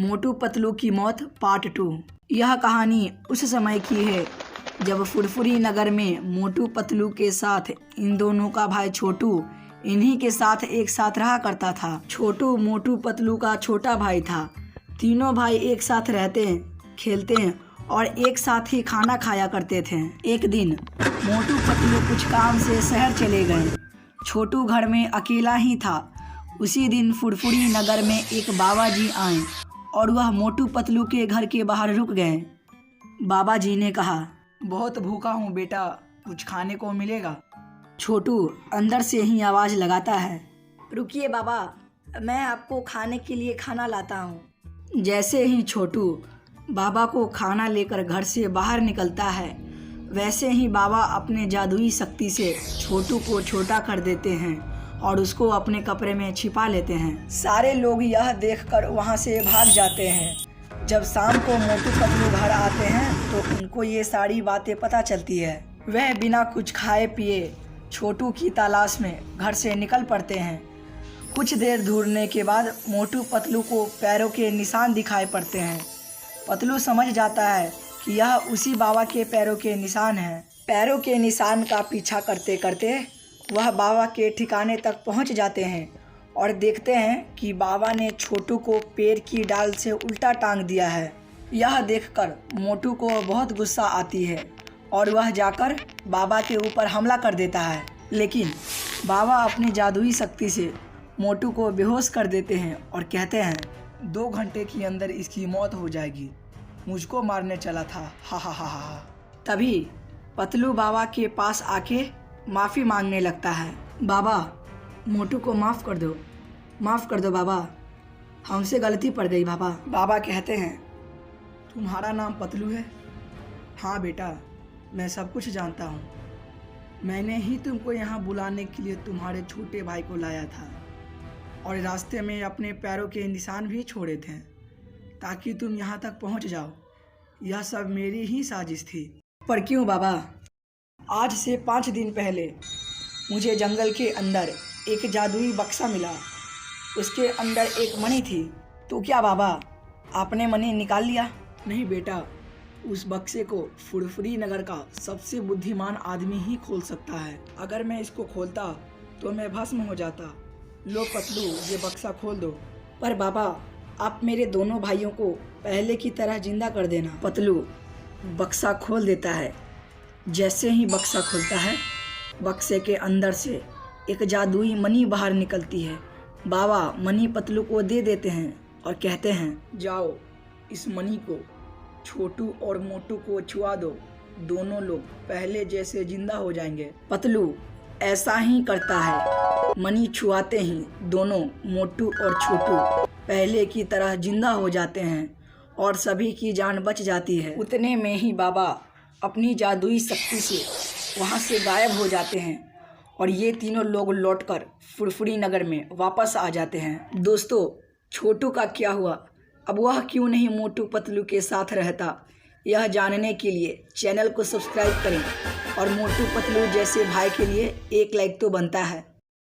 मोटू पतलू की मौत पार्ट 2। यह कहानी उस समय की है जब फुरफुरी नगर में मोटू पतलू के साथ इन दोनों का भाई छोटू इन्हीं के साथ एक साथ रहा करता था। छोटू मोटू पतलू का छोटा भाई था। तीनों भाई एक साथ रहते खेलते और एक साथ ही खाना खाया करते थे। एक दिन मोटू पतलू कुछ काम से शहर चले गए। छोटू घर में अकेला ही था। उसी दिन फुरफुरी नगर में एक बाबा जी आए और वह मोटू पतलू के घर के बाहर रुक गए। बाबा जी ने कहा, बहुत भूखा हूँ बेटा, कुछ खाने को मिलेगा? छोटू अंदर से ही आवाज़ लगाता है, रुकिए बाबा, मैं आपको खाने के लिए खाना लाता हूँ। जैसे ही छोटू बाबा को खाना लेकर घर से बाहर निकलता है, वैसे ही बाबा अपने जादुई शक्ति से छोटू को छोटा कर देते हैं और उसको अपने कपड़े में छिपा लेते हैं। सारे लोग यह देखकर वहाँ से भाग जाते हैं। जब शाम को मोटू पतलू घर आते हैं तो उनको ये सारी बातें पता चलती है। वह बिना कुछ खाए पिए छोटू की तलाश में घर से निकल पड़ते हैं। कुछ देर ढूंढने के बाद मोटू पतलू को पैरों के निशान दिखाई पड़ते हैं। पतलू समझ जाता है कि यह उसी बाबा के पैरों के निशान हैं। पैरों के निशान का पीछा करते करते वह बाबा के ठिकाने तक पहुंच जाते हैं और देखते हैं कि बाबा ने छोटू को पेड़ की डाल से उल्टा टांग दिया है। यह देखकर मोटू को बहुत गुस्सा आती है और वह जाकर बाबा के ऊपर हमला कर देता है। लेकिन बाबा अपनी जादुई शक्ति से मोटू को बेहोश कर देते हैं और कहते हैं, 2 घंटे के अंदर इसकी मौत हो जाएगी, मुझको मारने चला था, हा हा हा हा। तभी पतलू बाबा के पास आके माफ़ी मांगने लगता है। बाबा, मोटू को माफ़ कर दो बाबा, हमसे गलती पड़ गई बाबा। बाबा कहते हैं, तुम्हारा नाम पतलू है? हाँ बेटा, मैं सब कुछ जानता हूँ। मैंने ही तुमको यहाँ बुलाने के लिए तुम्हारे छोटे भाई को लाया था और रास्ते में अपने पैरों के निशान भी छोड़े थे ताकि तुम यहाँ तक पहुँच जाओ। यह सब मेरी ही साजिश थी। पर क्यों बाबा? आज से 5 दिन पहले मुझे जंगल के अंदर एक जादुई बक्सा मिला। उसके अंदर एक मणि थी। तो क्या बाबा, आपने मणि निकाल लिया? नहीं बेटा, उस बक्से को फुरफुरी नगर का सबसे बुद्धिमान आदमी ही खोल सकता है। अगर मैं इसको खोलता तो मैं भस्म हो जाता। लो पतलू, ये बक्सा खोल दो। पर बाबा, आप मेरे दोनों भाइयों को पहले की तरह जिंदा कर देना। पतलू बक्सा खोल देता है। जैसे ही बक्सा खुलता है, बक्से के अंदर से एक जादुई मणि बाहर निकलती है। बाबा मणि पतलू को दे देते हैं और कहते हैं, जाओ इस मणि को छोटू और मोटू को छुआ दो, दोनों लोग पहले जैसे जिंदा हो जाएंगे। पतलू ऐसा ही करता है। मणि छुआते ही दोनों मोटू और छोटू पहले की तरह जिंदा हो जाते हैं और सभी की जान बच जाती है। उतने में ही बाबा अपनी जादुई शक्ति से वहाँ से गायब हो जाते हैं और ये तीनों लोग लौटकर फुरफुरी नगर में वापस आ जाते हैं। दोस्तों, छोटू का क्या हुआ? अब वह क्यों नहीं मोटू पतलू के साथ रहता? यह जानने के लिए चैनल को सब्सक्राइब करें और मोटू पतलू जैसे भाई के लिए एक लाइक तो बनता है।